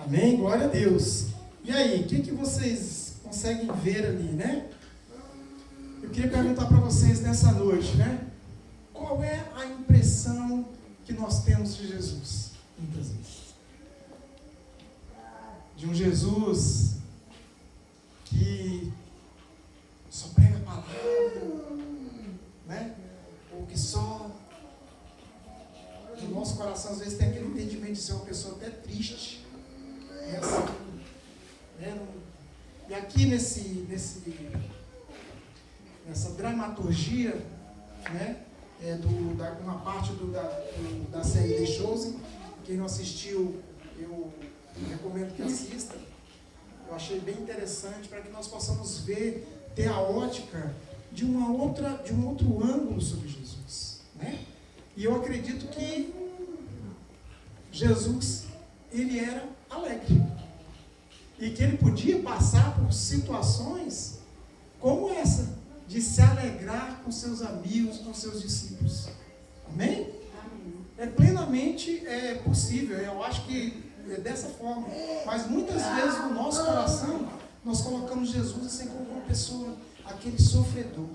Amém? Glória a Deus. E aí, o que vocês conseguem ver ali, né? Eu queria perguntar para vocês nessa noite, né? Qual é a impressão que nós temos de Jesus, muitas vezes? De um Jesus que só prega a palavra, né? Ou que só no nosso coração às vezes tem aquele entendimento de ser uma pessoa até triste, né? Assim, né? E aqui nessa dramaturgia, né? Uma parte da série The Chosen, quem não assistiu, eu recomendo que assista. Eu achei bem interessante para que nós possamos ter a ótica de um outro ângulo sobre Jesus, né? E eu acredito que Jesus, ele era alegre. E que ele podia passar por situações como essa, de se alegrar com seus amigos, com seus discípulos. Amém? É plenamente possível. Eu acho que é dessa forma. Mas muitas vezes no nosso coração, nós colocamos Jesus assim como uma pessoa, aquele sofredor.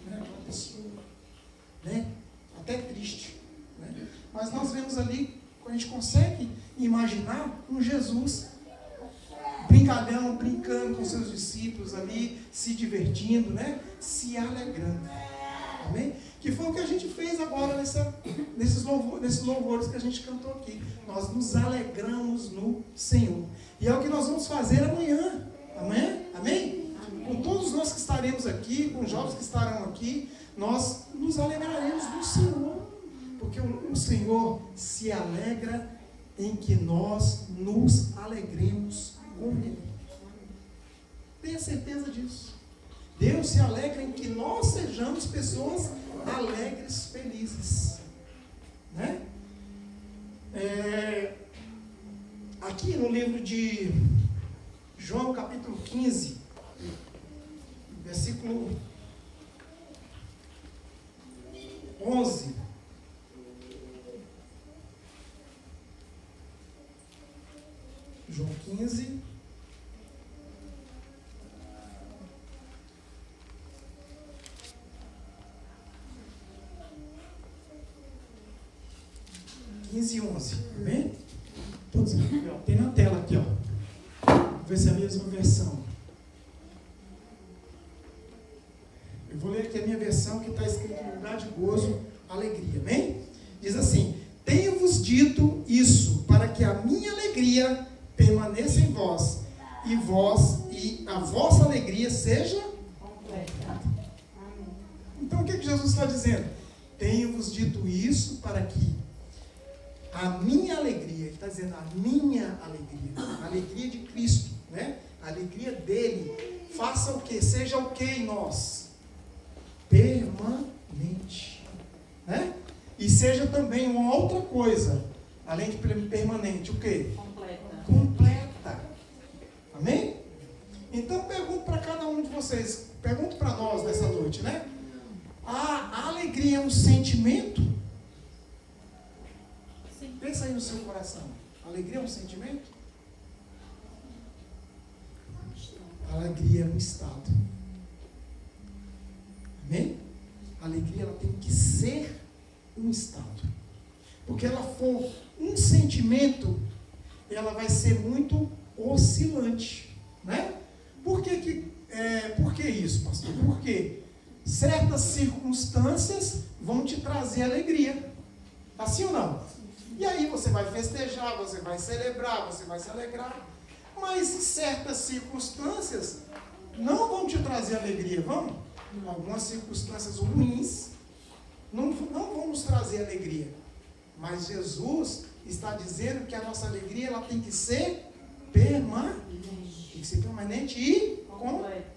Né? Uma pessoa, né? Até triste. Né? Mas nós vemos ali, a gente consegue imaginar um Jesus brincalhão, brincando com seus discípulos ali, se divertindo, né? Se alegrando. Amém? Que foi o que a gente fez agora nesses louvores que a gente cantou aqui. Nós nos alegramos no Senhor. E é o que nós vamos fazer amanhã. Amém? Amém? Com todos nós que estaremos aqui, com os jovens que estarão aqui, nós nos alegraremos no Senhor. Porque o Senhor se alegra em que nós nos alegremos com Ele. Tenha certeza disso. Deus se alegra em que nós sejamos pessoas alegres, felizes. Né? Aqui no livro de João, capítulo 15, versículo 11. João 15. E 11, amém? Todos aqui, ó. Tem na tela aqui, ó. Vou ver se é a mesma versão. Eu vou ler aqui a minha versão que está escrito em lugar de gozo, alegria, amém? Diz assim: tenho-vos dito isso para que a minha alegria permaneça em vós e a vossa alegria seja completa. Então o que Jesus está dizendo? Tenho-vos dito isso para que a minha alegria, ele está dizendo a minha alegria, a alegria de Cristo, né? A alegria dele, faça o que? Seja o que em nós? Permanente, né? E seja também uma outra coisa, além de permanente, o que? Completa. Amém? Então pergunto para cada um de vocês, pergunto para nós nessa noite, né? A alegria é um sentimento? Pensa aí no seu coração. A alegria é um sentimento? A alegria é um estado. Amém? A alegria ela tem que ser um estado. Porque ela for um sentimento, ela vai ser muito oscilante. Né? Por que isso, pastor? Porque certas circunstâncias vão te trazer alegria. Assim ou não? E aí você vai festejar, você vai celebrar, você vai se alegrar. Mas certas circunstâncias não vão te trazer alegria, vão? Algumas circunstâncias ruins não vão nos trazer alegria. Mas Jesus está dizendo que a nossa alegria ela tem que ser permanente. Tem que ser permanente e completa.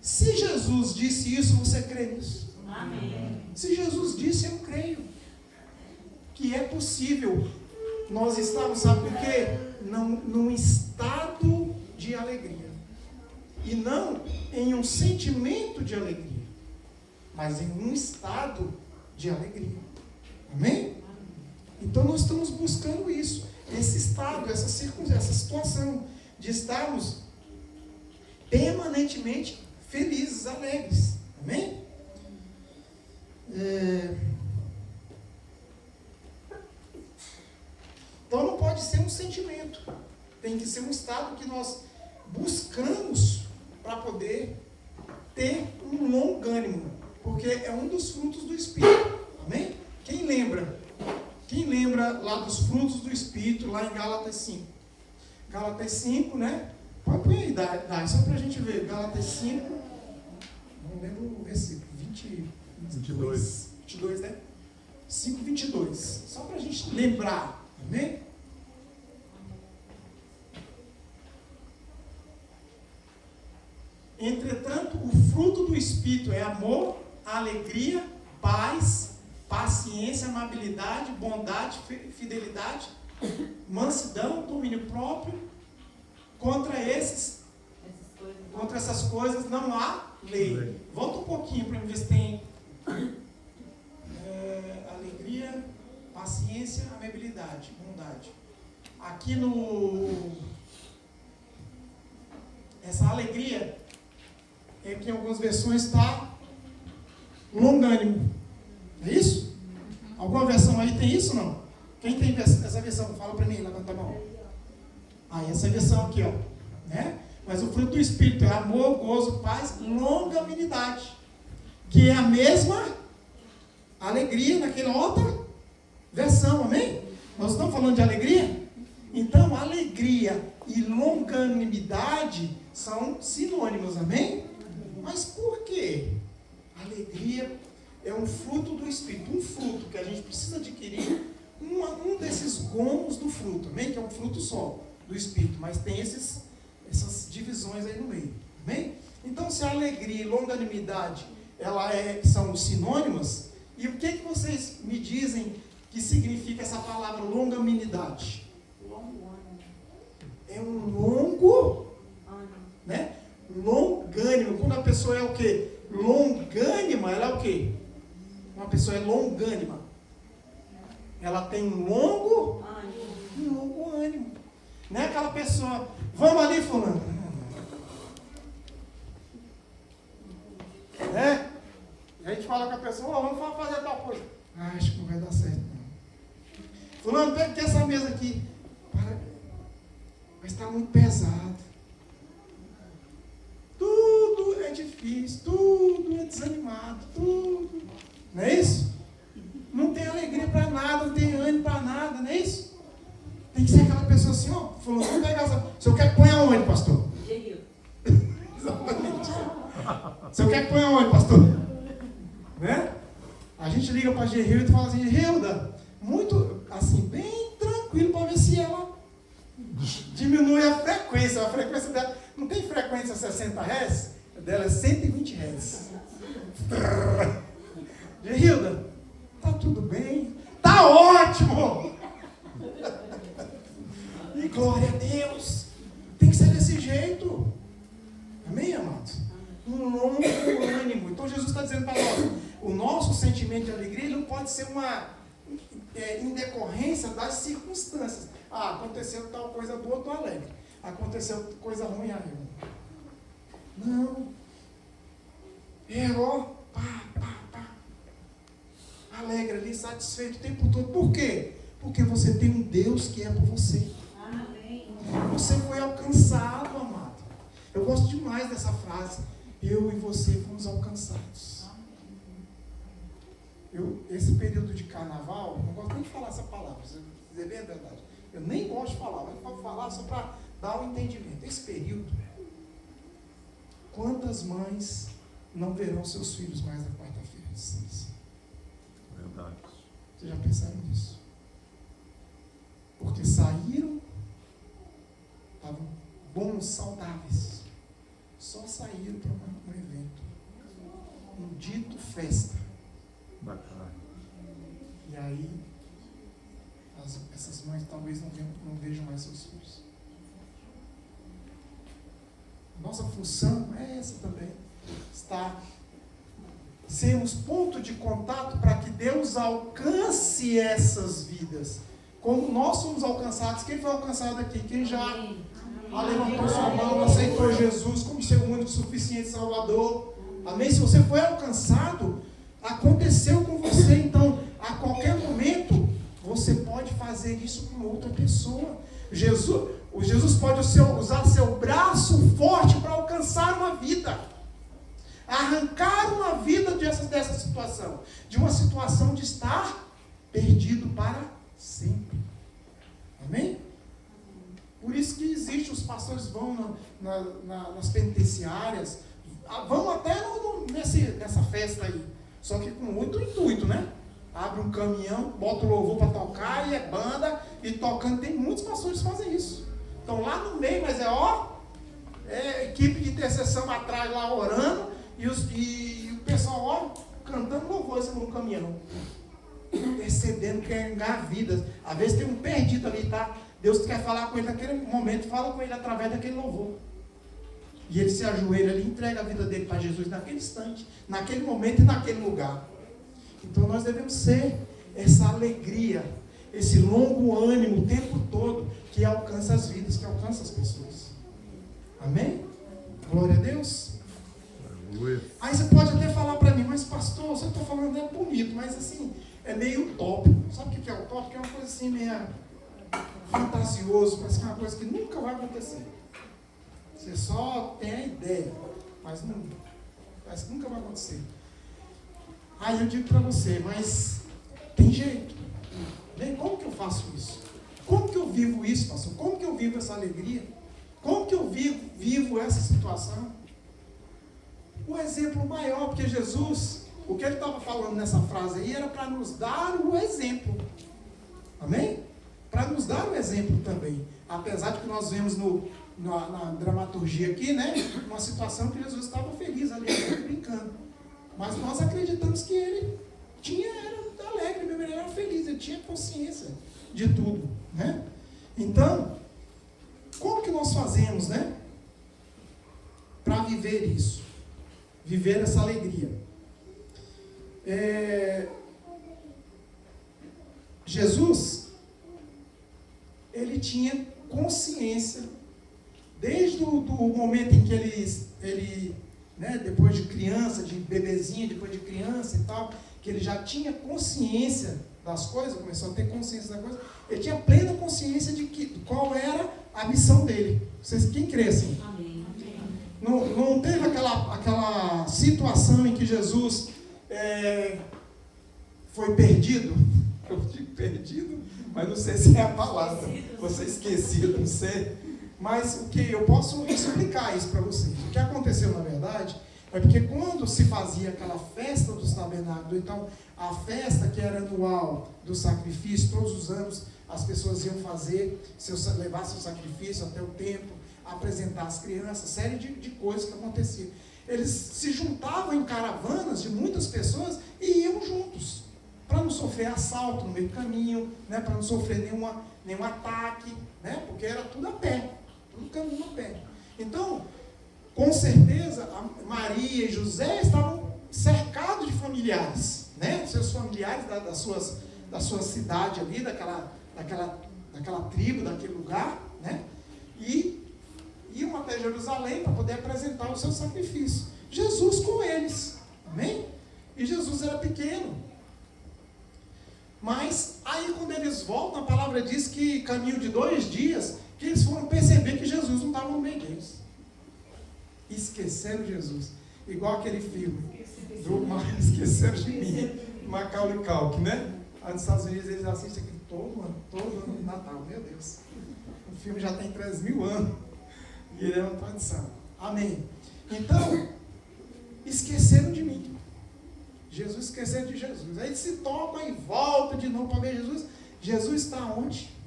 Se Jesus disse isso, você crê nisso? Amém. Se Jesus disse, eu creio. Que é possível nós estarmos, sabe por quê? Num estado de alegria. E não em um sentimento de alegria, mas em um estado de alegria. Amém? Então nós estamos buscando isso. essa situação de estarmos permanentemente felizes, alegres. Amém? Então não pode ser um sentimento, tem que ser um estado que nós buscamos para poder ter um longânimo, porque é um dos frutos do Espírito. Amém? Quem lembra lá dos frutos do Espírito, lá em Gálatas 5? Gálatas 5, né? Põe aí, dá, só para a gente ver. Gálatas 5, não lembro o versículo, 22, né? 5, 22. Só para a gente lembrar. Amém? Entretanto, o fruto do Espírito é amor, alegria, paz, paciência, amabilidade, bondade, fidelidade, mansidão, domínio próprio. Contra essas coisas não há lei. Volta um pouquinho para ver se tem alegria, paciência, amabilidade, bondade. Aqui essa alegria é que em algumas versões está longânimo. É isso? Alguma versão aí tem isso ou não? Quem tem essa versão? Fala para mim, levanta a mão. Essa versão aqui, ó. Né? Mas o fruto do Espírito é amor, gozo, paz, longanimidade. Que é a mesma alegria naquela outra versão, amém? Nós estamos falando de alegria? Então, alegria e longanimidade são sinônimos, amém? Mas por quê? Alegria é um fruto do Espírito, um fruto que a gente precisa adquirir, um desses gomos do fruto, amém? Que é um fruto só do Espírito, mas tem essas divisões aí no meio, amém? Então, se a alegria e longanimidade são sinônimas, e o que vocês me dizem que significa essa palavra longanimidade? É um longo, né? Longânimo. Quando a pessoa é o quê? Longânima, ela é o quê? Uma pessoa é longânima. Ela tem um longo ânimo. Não é aquela pessoa, vamos ali, fulano. Né? E a gente fala com a pessoa, vamos fazer tal coisa. Acho que não vai dar certo, não. Fulano, pega aqui essa mesa aqui. Mas está muito pesado. Tudo é difícil, tudo é desanimado, tudo. Não é isso? Não tem alegria para nada, não tem ânimo para nada, não é isso? Tem que ser aquela pessoa assim, ó, falou, vamos pegar essa. O senhor quer que ponha aonde, pastor? Exatamente. O senhor quer que ponha aonde, pastor? Né? A gente liga para a Gerilda e fala assim, Gerilda, muito, assim, bem tranquilo para ver se ela diminui a frequência dela, não tem frequência 60 Hz, dela é 120 Hz. Gerilda, tá tudo bem? Tá ótimo! E glória a Deus! Tem que ser desse jeito. Amém, amados? Um longo ânimo. Então Jesus está dizendo para nós, o nosso sentimento de alegria não pode ser em decorrência das circunstâncias. Aconteceu tal coisa boa, estou alegre. Aconteceu coisa ruim, amigo. Não. Errou. Alegre ali, satisfeito o tempo todo. Por quê? Porque você tem um Deus que é por você. Amém. Você foi alcançado, amado. Eu gosto demais dessa frase. Eu e você fomos alcançados. Esse período de carnaval, não gosto nem de falar essa palavra, pra dizer bem a verdade. Eu nem gosto de falar, mas vou falar só para dar um entendimento. Esse período, quantas mães não verão seus filhos mais na quarta-feira de cinza? Verdade. Vocês já pensaram nisso? Porque saíram, estavam bons, saudáveis, só saíram para um evento, um dito festa. Bacana. E aí, essas mães talvez não vejam mais seus filhos. Nossa função é essa também. Sermos ponto de contato para que Deus alcance essas vidas como nós somos alcançados. Quem foi alcançado aqui? Quem já levantou sua mão, aceitou Jesus como seu único, suficiente Salvador? Amém? Se você foi alcançado, aconteceu com você. Então, a qualquer momento, você pode fazer isso com outra pessoa. Jesus pode usar seu braço forte para alcançar uma vida, arrancar uma vida dessa situação, de uma situação de estar perdido para sempre. Amém? Por isso que existe, os pastores vão nas penitenciárias, vão até nessa festa aí, só que com outro intuito, né? Abre um caminhão, bota o louvor para tocar, e é banda, e tocando. Tem muitos pastores que fazem isso. Estão lá no meio, mas equipe de intercessão atrás lá orando, e o pessoal cantando louvor assim no caminhão, intercedendo, querendo ganhar vidas. Às vezes tem um perdido ali, tá? Deus quer falar com ele naquele momento, fala com ele através daquele louvor. E ele se ajoelha ali, entrega a vida dele para Jesus naquele instante, naquele momento e naquele lugar. Então nós devemos ser essa alegria, esse longo ânimo o tempo todo, que alcança as vidas, que alcança as pessoas. Amém? Glória a Deus. Aí você pode até falar para mim, mas pastor, você está falando é bonito, mas assim, é meio utópico. Sabe o que é utópico? É uma coisa assim meio fantasioso, parece que é uma coisa que nunca vai acontecer. Você só tem a ideia, mas não, parece que nunca vai acontecer. Aí eu digo para você, mas tem jeito. Bem, como que eu faço isso? Como que eu vivo isso, pastor? Como que eu vivo essa alegria? Como que eu vivo essa situação? O exemplo maior, porque Jesus, o que ele estava falando nessa frase aí, era para nos dar o exemplo. Amém? Para nos dar o exemplo também. Apesar de que nós vemos na dramaturgia aqui, né? Uma situação que Jesus estava feliz ali, brincando. Mas nós acreditamos que ele era alegre mesmo, ele era feliz, ele tinha consciência de tudo, né? Então, como que nós fazemos, né? Para viver isso, viver essa alegria. Jesus, ele tinha consciência, desde o momento em que ele né, depois de criança, de bebezinho, depois de criança e tal, que ele já tinha consciência das coisas, começou a ter consciência das coisas, ele tinha plena consciência de qual era a missão dele. Quem crê assim? Amém. Não teve aquela situação em que Jesus foi perdido? Eu digo perdido, mas não sei se é a palavra. Você esquecido, não sei. Mas o que eu posso explicar isso para vocês. O que aconteceu, na verdade, é porque quando se fazia aquela festa dos tabernáculos, então a festa que era anual do sacrifício, todos os anos as pessoas iam levar seu sacrifício até o templo, apresentar as crianças, série de coisas que aconteciam. Eles se juntavam em caravanas de muitas pessoas e iam juntos, para não sofrer assalto no meio do caminho, né, para não sofrer nenhum ataque, né, porque era tudo a pé. Tudo caminho a pé. Então, com certeza, Maria e José estavam cercados de familiares, né? Seus familiares da sua cidade ali, daquela tribo, daquele lugar, né? E iam até Jerusalém para poder apresentar o seu sacrifício. Jesus com eles, amém? E Jesus era pequeno. Mas aí quando eles voltam, a palavra diz que caminho de 2 dias, que eles foram perceber que Jesus não estava no meio deles. Esqueceram Jesus. Igual aquele filme Esqueceram de Mim, Macaulay Culkin, né? Lá nos Estados Unidos eles assistem aquilo todo ano de Natal. Meu Deus. O filme já tem 3.000 anos. E ele é uma tradição. Amém. Então, esqueceram de mim. Jesus esqueceu de Jesus. Aí eles se tocam e voltam de novo para ver Jesus. Jesus está onde?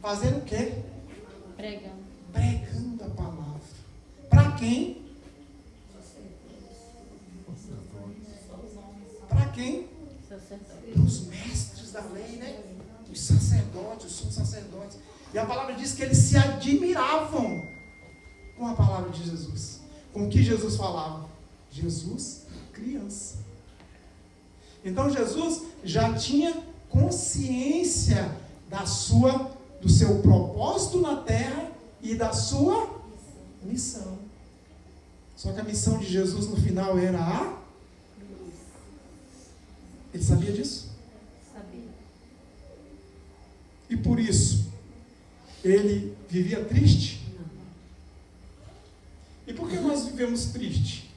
Fazendo o quê? Pregando a palavra. Para quem? Para quem? Para os mestres da lei, né? Os sacerdotes, os sumos sacerdotes. E a palavra diz que eles se admiravam com a palavra de Jesus. Com o que Jesus falava. Jesus, criança. Então Jesus já tinha consciência do seu propósito na terra e da sua missão. Só que a missão de Jesus no final era a... Ele sabia disso? Sabia. E por isso, ele vivia triste? Não. E por que nós vivemos triste?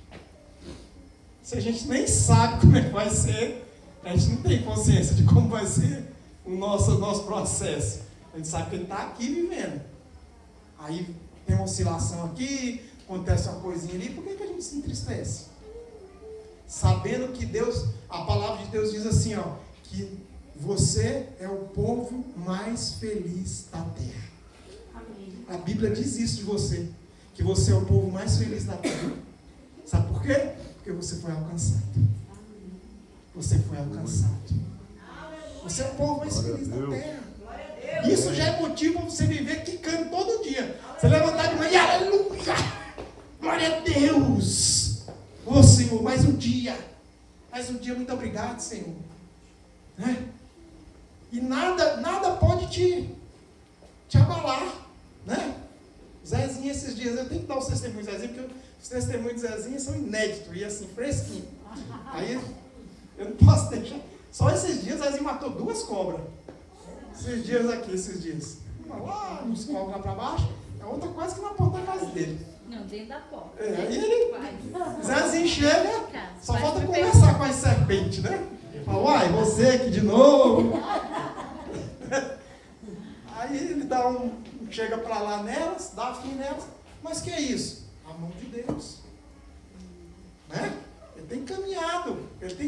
Se a gente nem sabe como é que vai ser, a gente não tem consciência de como vai ser o nosso processo. A gente sabe que ele está aqui vivendo. Aí tem uma oscilação aqui, acontece uma coisinha ali, por que a gente se entristece? Sabendo que Deus, a palavra de Deus diz assim, ó, que você é o povo mais feliz da terra. Amém. A Bíblia diz isso de você, que você é o povo mais feliz da terra. Sabe por quê? Porque você foi alcançado. Você foi alcançado. Você é o povo mais feliz da terra. Isso já é motivo para você viver quicando todo dia. Você levantar de manhã, aleluia! Glória a Deus! Ô Senhor, mais um dia, muito obrigado, Senhor. Né? E nada pode te abalar, né? Zezinho, esses dias, eu tenho que dar os testemunhos de Zezinho, porque os testemunhos de Zezinho são inéditos e assim, fresquinho. Aí eu não posso deixar. Só esses dias Zezinho matou 2 cobras. Esses dias. Uma lá, uns cobras lá para baixo, a outra quase que na porta da casa dele. Não, dentro da porta. Aí ele, Zezinho chega, só Vai falta pro conversar com as serpentes, né? Fala, uai, você aqui de novo. Aí ele chega para lá nelas, dá fim nelas, mas que é isso? A mão de Deus. Né? Ele tem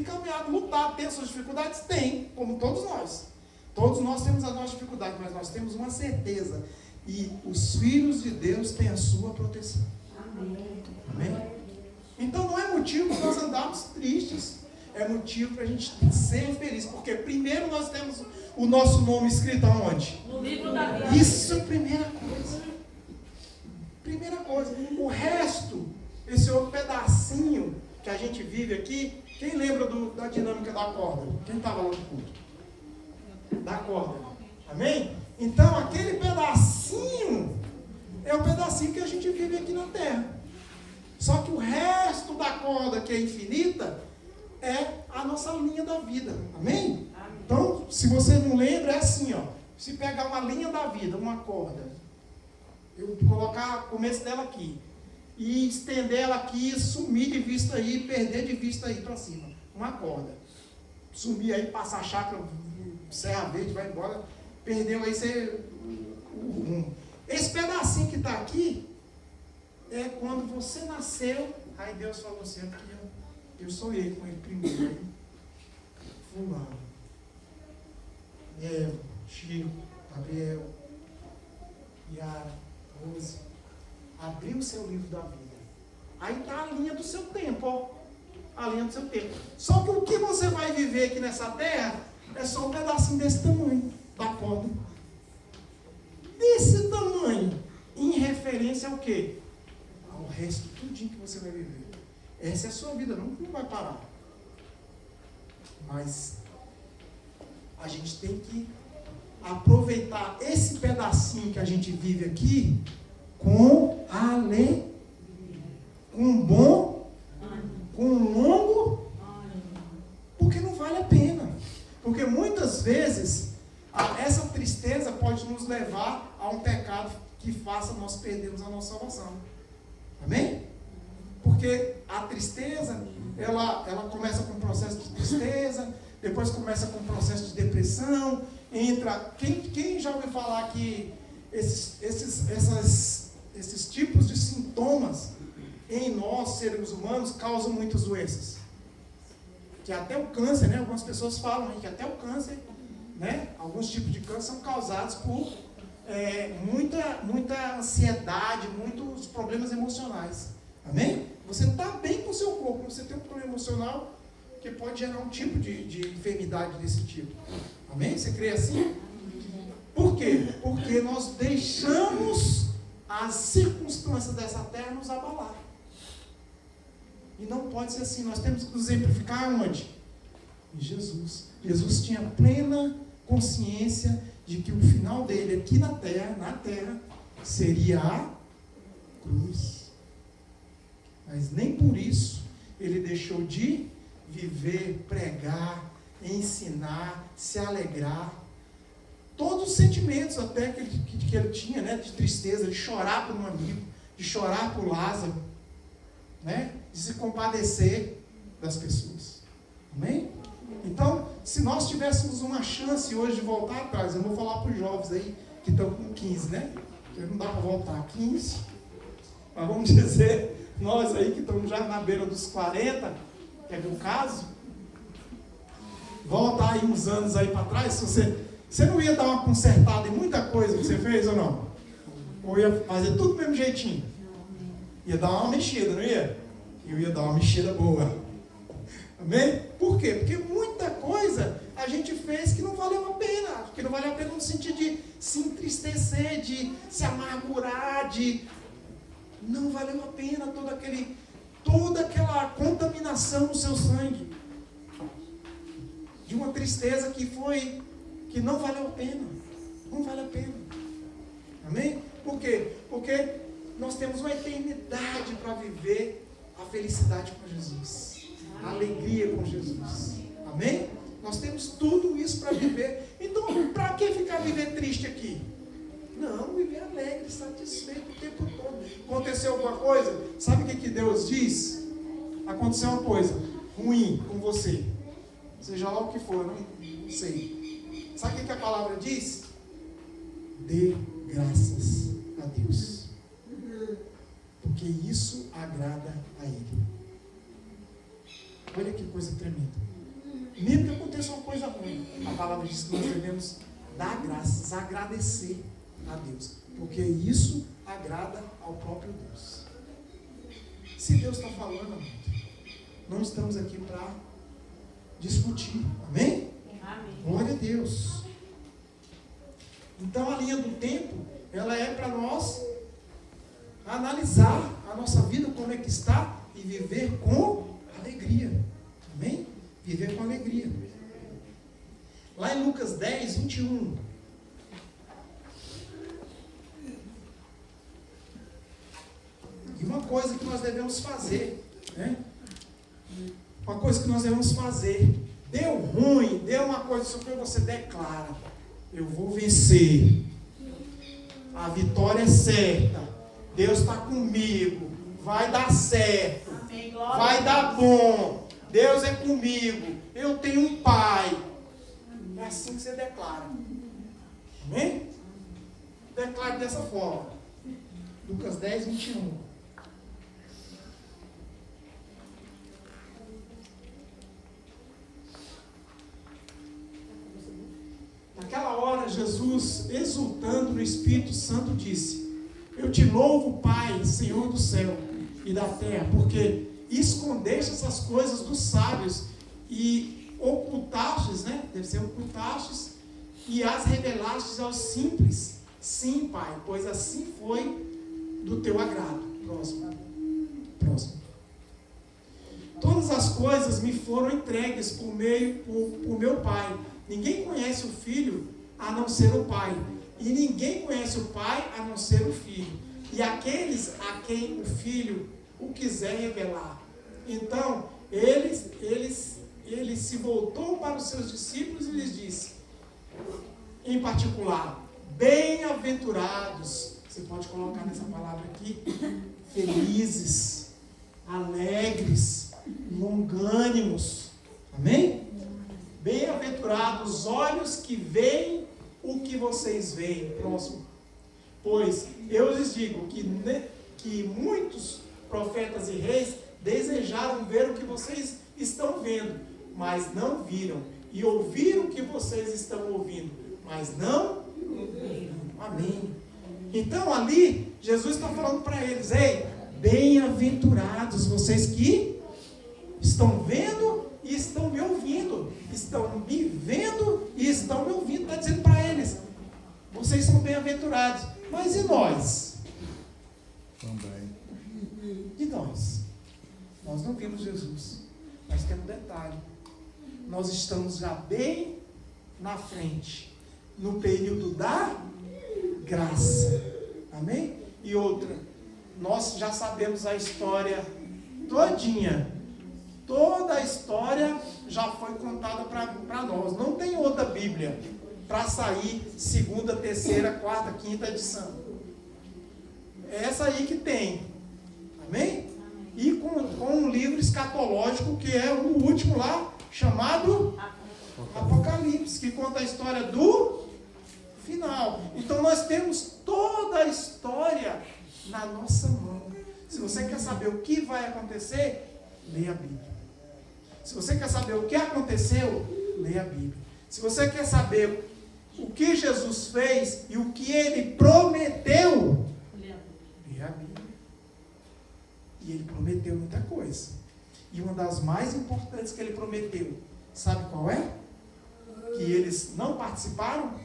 caminhado, lutado, tem as suas dificuldades? Tem, como todos nós. Todos nós temos as nossas dificuldades, mas nós temos uma certeza. E os filhos de Deus têm a sua proteção. Amém? Então não é motivo para nós andarmos tristes. É motivo para a gente ser feliz. Porque primeiro nós temos o nosso nome escrito aonde? No livro da vida. Isso é a primeira coisa. Primeira coisa. O resto, esse outro pedacinho que a gente vive aqui, quem lembra da dinâmica da corda? Quem estava lá no culto? Da corda. Amém? Então aquele pedacinho é o pedacinho que a gente vive aqui na terra. Só que o resto da corda, que é infinita, é a nossa linha da vida. Amém? Então, se você não lembra, é assim, ó. Se pegar uma linha da vida, uma corda, eu colocar o começo dela aqui, e estender ela aqui, sumir de vista aí, perder de vista aí para cima. Uma corda. Sumir aí, passar a chácara, Serra Verde, vai embora, perdeu aí o rumo. Esse pedacinho que está aqui, é quando você nasceu, aí Deus falou assim, eu sou ele com ele primeiro. Aí, fulano, Eva, Chico, Gabriel, Yara, Rose, abriu o seu livro da vida. Aí está a linha do seu tempo, ó. A linha do seu tempo. Só que o que você vai viver aqui nessa terra é só um pedacinho desse tamanho da corda. Desse tamanho. Em referência ao quê? Ao resto, tudinho que você vai viver. Essa é a sua vida, não vai parar. Mas a gente tem que aproveitar esse pedacinho que a gente vive aqui com alegria, com bom, com longo, porque não vale a pena. Porque muitas vezes essa tristeza pode nos levar a um pecado que faça nós perdermos a nossa salvação. Amém? Porque a tristeza, ela começa com um processo de tristeza, depois começa com um processo de depressão, entra... Quem já ouviu falar que esses tipos de sintomas em nós, seres humanos, causam muitas doenças? Que até o câncer, né? Algumas pessoas falam aí que até o câncer, né? Alguns tipos de câncer são causados por muita ansiedade, muitos problemas emocionais. Amém? Você está bem com o seu corpo, você tem um problema emocional que pode gerar um tipo de enfermidade desse tipo. Amém? Você crê assim? Por quê? Porque nós deixamos as circunstâncias dessa terra nos abalar. E não pode ser assim. Nós temos que nos exemplificar onde? Em Jesus. Jesus tinha plena consciência de que o final dele aqui na terra, seria a cruz. Mas nem por isso ele deixou de viver, pregar, ensinar, se alegrar. Todos os sentimentos até que ele tinha, né, de tristeza, de chorar por um amigo, de chorar por Lázaro, né, de se compadecer das pessoas. Amém? Então, se nós tivéssemos uma chance hoje de voltar atrás, eu vou falar para os jovens aí que estão com 15, né? Porque não dá para voltar 15, mas vamos dizer, nós aí que estamos já na beira dos 40, que é o caso, voltar aí uns anos aí para trás, você não ia dar uma consertada em muita coisa que você fez ou não? Ou ia fazer tudo do mesmo jeitinho? Ia dar uma mexida, não ia? Eu ia dar uma mexida boa. Amém? Por quê? Porque muita coisa a gente fez que não valeu a pena. Que não valeu a pena no sentido de se entristecer, de se amargurar, de... Não valeu a pena toda aquela contaminação no seu sangue. De uma tristeza que não valeu a pena. Não vale a pena. Amém? Por quê? Porque nós temos uma eternidade para viver a felicidade com Jesus. A alegria com Jesus. Amém? Nós temos tudo isso para viver. Então, para que viver triste aqui? Não, viver alegre, satisfeito o tempo todo. Aconteceu alguma coisa? Sabe o que Deus diz? Aconteceu uma coisa ruim com você. Seja lá o que for, não sei. Sabe o que a palavra diz? Dê graças a Deus. Porque isso agrada a Ele. Olha que coisa tremenda. Mesmo que aconteça uma coisa ruim, a palavra diz que nós devemos dar graças, agradecer a Deus. Porque isso agrada ao próprio Deus. Se Deus está falando, amado, não estamos aqui para discutir. Amém? Amém. Glória a Deus. Então a linha do tempo, ela é para nós analisar a nossa vida, como é que está, e viver com alegria. Amém? Viver com alegria. Lá em Lucas 10, 21. E uma coisa que nós devemos fazer, né? Uma coisa que nós devemos fazer. Deu ruim, deu uma coisa, só que você declara: eu vou vencer. A vitória é certa. Deus está comigo. Vai dar certo. Amém. Vai dar bom. Deus é comigo. Eu tenho um Pai. É assim que você declara. Amém? Declare dessa forma. Lucas 10, 21. Naquela hora, Jesus, exultando no Espírito Santo, disse: eu te louvo, Pai, Senhor do céu e da terra, porque escondeste essas coisas dos sábios e ocultastes, né? Deve ser ocultastes, e as revelastes aos simples. Sim, Pai, pois assim foi do teu agrado. Próximo. Todas as coisas me foram entregues por meu Pai. Ninguém conhece o Filho a não ser o Pai. E ninguém conhece o Pai a não ser o Filho. E aqueles a quem o Filho o quiser revelar. Então, ele se voltou para os seus discípulos e lhes disse, em particular: bem-aventurados, você pode colocar nessa palavra aqui, felizes, alegres, longânimos. Amém? Bem-aventurados os olhos que veem o que vocês veem. Próximo. Pois eu lhes digo que muitos profetas e reis desejaram ver o que vocês estão vendo, mas não viram, e ouviram o que vocês estão ouvindo, mas não ouviram. Amém. Então ali, Jesus está falando para eles: ei, bem-aventurados vocês que estão vendo e estão me ouvindo, estão me vendo e estão me ouvindo. Está dizendo para eles: vocês são bem-aventurados. Mas e nós? Também. E nós? Nós não vimos Jesus. Mas tem um detalhe: nós estamos já bem na frente, no período da graça. Amém? E outra, nós já sabemos a história todinha. Toda a história já foi contada para nós. Não tem outra Bíblia para sair segunda, terceira, quarta, quinta edição. É essa aí que tem. Amém? E com um livro escatológico que é o último lá, chamado Apocalipse, que conta a história do final. Então nós temos toda a história na nossa mão. Se você quer saber o que vai acontecer, leia a Bíblia. Se você quer saber o que aconteceu, leia a Bíblia. Se você quer saber o que Jesus fez e o que Ele prometeu, leia a Bíblia. E Ele prometeu muita coisa. E uma das mais importantes que Ele prometeu, sabe qual é? Que eles não participaram.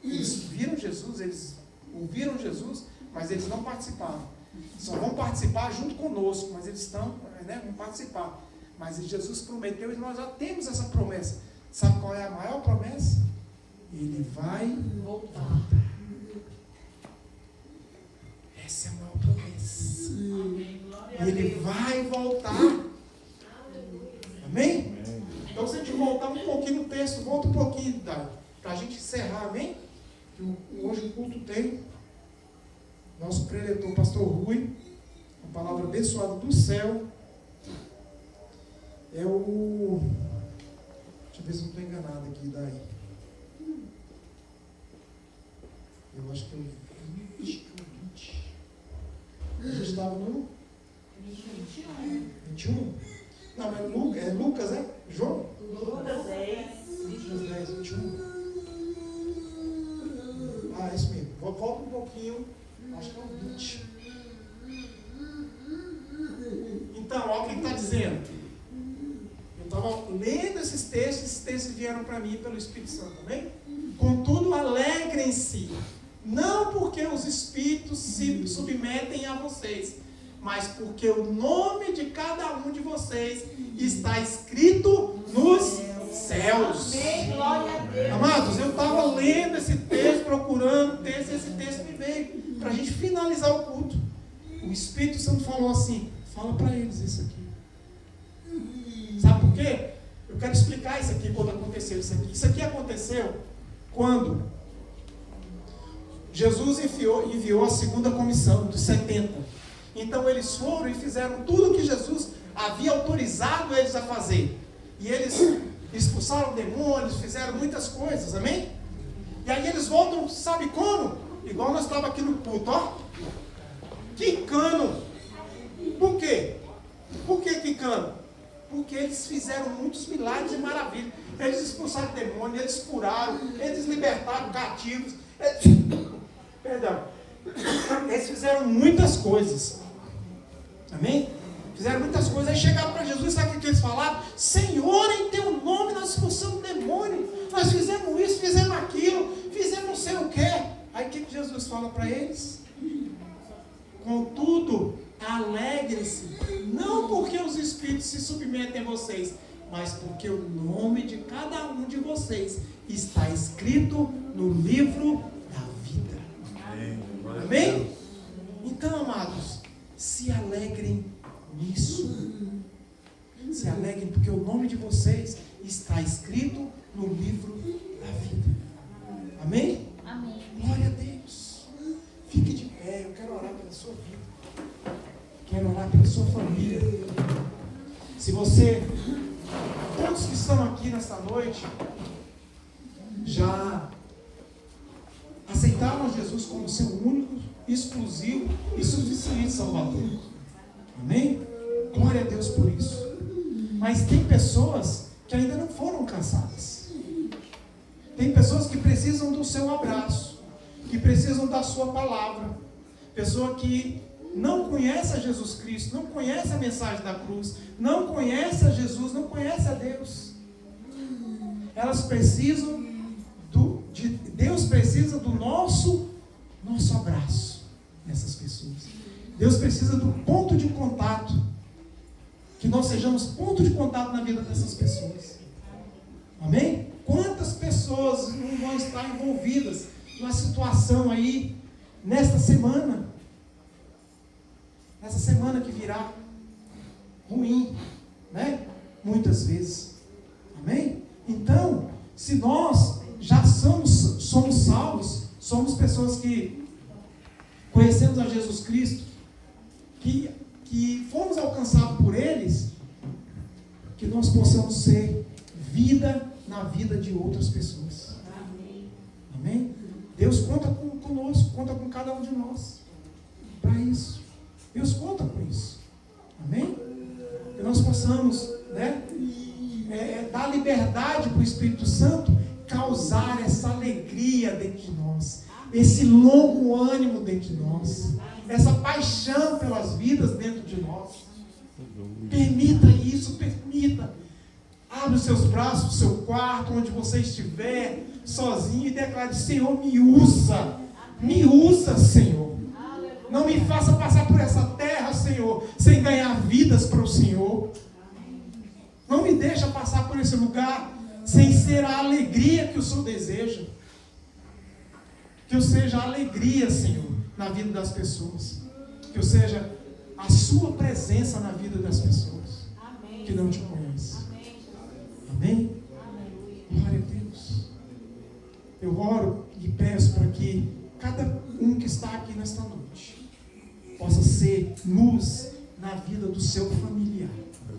Eles viram Jesus, eles ouviram Jesus, mas eles não participaram. Só vão participar junto conosco, mas eles vão participar. Mas Jesus prometeu e nós já temos essa promessa. Sabe qual é a maior promessa? Ele vai voltar. Essa é a maior promessa. Ele vai voltar. Amém? Então, se a gente voltar um pouquinho no texto, volta um pouquinho para a gente encerrar, amém? Hoje o culto tem nosso preletor, pastor Rui, uma palavra abençoada do céu. É o... Deixa eu ver se eu não estou enganado aqui daí. Eu acho que é o 20. A gente estava no 21. Não, é Lucas, é? João? Lucas 10. Lucas 10, 21. Ah, é isso mesmo. Volta um pouquinho. Acho que é o 20. Então, olha o que está dizendo. Eu estava lendo esses textos vieram para mim pelo Espírito Santo, amém? Contudo, alegrem-se, não porque os espíritos se submetem a vocês, mas porque o nome de cada um de vocês está escrito nos céus. Amém, glória a Deus. Amados, eu estava lendo esse texto, procurando o texto, e esse texto me veio para a gente finalizar o culto. O Espírito Santo falou assim: fala para eles isso aqui. Sabe por quê? Eu quero explicar isso aqui quando aconteceu isso aqui. Isso aqui aconteceu quando Jesus enviou a segunda comissão dos 70. Então eles foram e fizeram tudo o que Jesus havia autorizado eles a fazer. E eles expulsaram demônios, fizeram muitas coisas, amém? E aí eles voltam, sabe como? Igual nós estávamos aqui no culto, ó. Quicando. Por quê? Por que quicando? Porque eles fizeram muitos milagres e maravilhas. Eles expulsaram demônios, eles curaram, eles libertaram cativos. Perdão. Eles fizeram muitas coisas. Amém? Fizeram muitas coisas. Aí chegaram para Jesus, sabe o que eles falaram? Senhor, em teu nome nós expulsamos demônio. Nós fizemos isso, fizemos aquilo, fizemos não sei o que. Aí o que Jesus fala para eles? Contudo, alegre-se, não porque os espíritos se submetem a vocês, mas porque o nome de cada um de vocês está escrito no livro da vida. Amém? Então, amados, se alegrem nisso. Se alegrem porque o nome de vocês está escrito no livro da vida. Amém? Amém. Glória a Deus. Fique de pé, eu quero orar pela sua vida. Quero orar pela sua família. Se você, todos que estão aqui nesta noite, já aceitaram Jesus como seu único, exclusivo e suficiente Salvador. Amém? Glória a Deus por isso. Mas tem pessoas que ainda não foram alcançadas. Tem pessoas que precisam do seu abraço, que precisam da sua palavra. Pessoa que não conhece a Jesus Cristo, não conhece a mensagem da cruz, não conhece a Jesus, não conhece a Deus. Elas precisam Deus precisa do nosso abraço nessas pessoas. Deus precisa do ponto de contato, que nós sejamos ponto de contato na vida dessas pessoas. Amém? Quantas pessoas não vão estar envolvidas numa situação aí, nesta semana que virá, ruim, né? Muitas vezes. Amém? Então, se nós já somos salvos, somos pessoas que conhecemos a Jesus Cristo, que fomos alcançados por eles, que nós possamos ser vida na vida de outras pessoas. Amém. Amém? Deus conta conosco, conta com cada um de nós para isso. Deus conta com isso. Amém? Que nós possamos, né, dar liberdade para o Espírito Santo causar essa alegria dentro de nós, esse longo ânimo dentro de nós, essa paixão pelas vidas dentro de nós. Permita isso, permita. Abre os seus braços, o seu quarto, onde você estiver, sozinho, e declare: Senhor, me usa, Senhor. Não me faça passar por essa terra, Senhor, sem ganhar vidas para o Senhor. Não me deixa passar por esse lugar sem ser a alegria que o Senhor deseja. Que eu seja a alegria, Senhor, na vida das pessoas. Que eu seja a sua presença na vida das pessoas que não te conhecem. Amém? Glória a Deus. Eu oro e peço para que cada um que está aqui nesta noite possa ser luz na vida do seu familiar.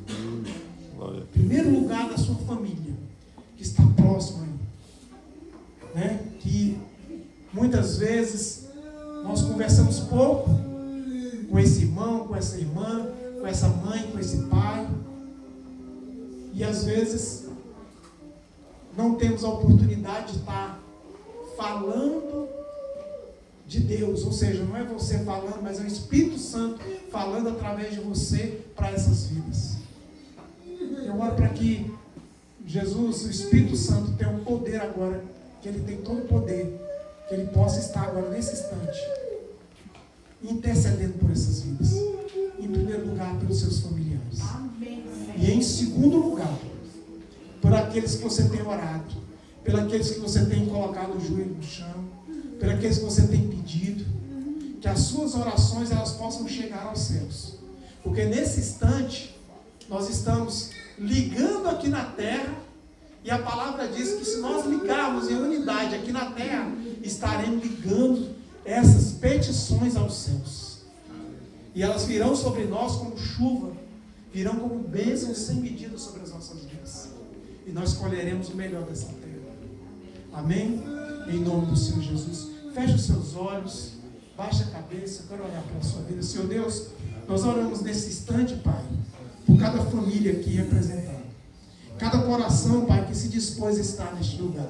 Em primeiro lugar, da sua família, que está próximo aí. Né? Que muitas vezes nós conversamos pouco com esse irmão, com essa irmã, com essa mãe, com esse pai. E às vezes não temos a oportunidade de estar falando de Deus. Ou seja, não é você falando, mas é o Espírito Santo falando através de você para essas vidas. Eu oro para que Jesus, o Espírito Santo, tenha um poder agora, que Ele tem todo o poder, que Ele possa estar agora nesse instante intercedendo por essas vidas. Em primeiro lugar, pelos seus familiares. E em segundo lugar, por aqueles que você tem orado, por aqueles que você tem colocado o joelho no chão, por aqueles que você tem pedido, que as suas orações elas possam chegar aos céus. Porque nesse instante, nós estamos ligando aqui na terra, e a palavra diz que se nós ligarmos em unidade aqui na terra, estaremos ligando essas petições aos céus. E elas virão sobre nós como chuva, virão como bênçãos sem medida sobre as nossas vidas. E nós colheremos o melhor dessa terra. Amém? Em nome do Senhor Jesus. Feche os seus olhos, baixe a cabeça, eu quero orar pela sua vida. Senhor Deus, nós oramos nesse instante, Pai, por cada família aqui representada. Cada coração, Pai, que se dispôs a estar neste lugar.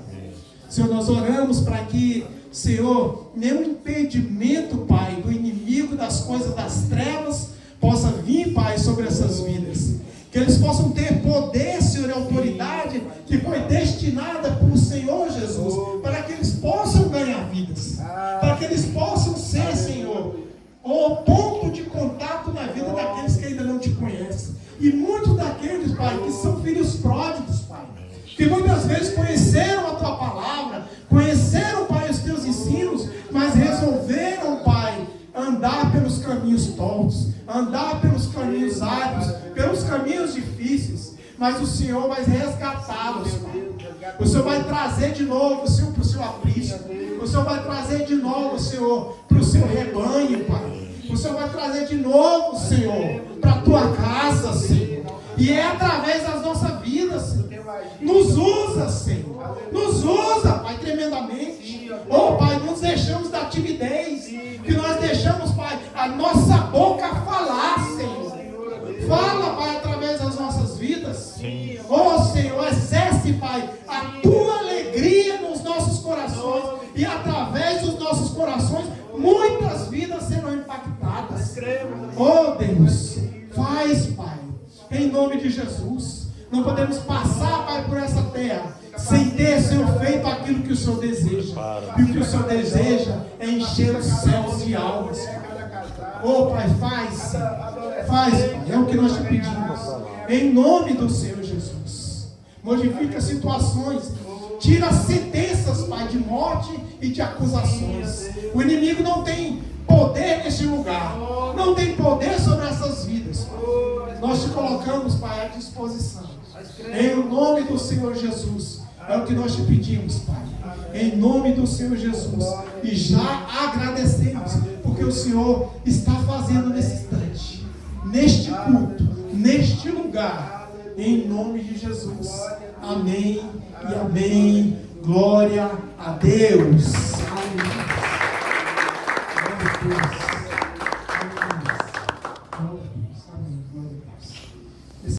Senhor, nós oramos para que, Senhor, nenhum impedimento, Pai, do inimigo, das coisas das trevas, possa vir, Pai, sobre essas vidas. Que eles possam ter poder, Senhor, e autoridade que foi destinada por Senhor Jesus, para que eles possam ganhar vidas. Para que eles possam ser, Senhor, o ponto de contato na vida daqueles que ainda não te conhecem. E muitos daqueles, Pai, que são filhos pródigos, Pai, que muitas vezes conheceram a Tua palavra, conheceram, Pai, os Teus ensinos, mas resolveram, Pai, andar pelos caminhos tortos, andar pelos caminhos áridos, pelos caminhos difíceis. Mas o Senhor vai resgatá-los, Pai. O Senhor vai trazer de novo, Senhor, para o seu aprisco. O Senhor vai trazer de novo, Senhor, para o seu rebanho, Pai. O Senhor vai trazer de novo, Senhor, para a tua casa, Senhor. E é através das nossas vidas, Senhor. Nos usa, Senhor. Nos usa, Pai, tremendamente. Oh, Pai, nos deixamos da timidez. Que nós deixamos, Pai, a nossa boca falar, Senhor. Fala, Pai, através das nossas vidas. Oh, Senhor, exerce, Pai, a tua alegria nos nossos corações. E através dos nossos corações, muitas vidas serão impactadas. Oh, Deus, faz, Pai, em nome de Jesus. Não podemos passar, Pai, por essa terra sem ter, Senhor, feito aquilo que o Senhor deseja. E o que o Senhor deseja é encher os céus de almas. Oh, Pai, faz, Pai, é o que nós te pedimos. Em nome do Senhor Jesus. Modifica situações. Tira sentenças, Pai, de morte e de acusações. O inimigo não tem poder neste lugar. Não tem poder sobre essas vidas, Pai. Nós te colocamos, Pai, à disposição. Em nome do Senhor Jesus. É o que nós te pedimos, Pai. Em nome do Senhor Jesus. E já agradecemos, porque o Senhor está fazendo nesse instante, neste culto, neste lugar. Em nome de Jesus. Amém e amém. Glória a Deus. Amém. Glória a Deus.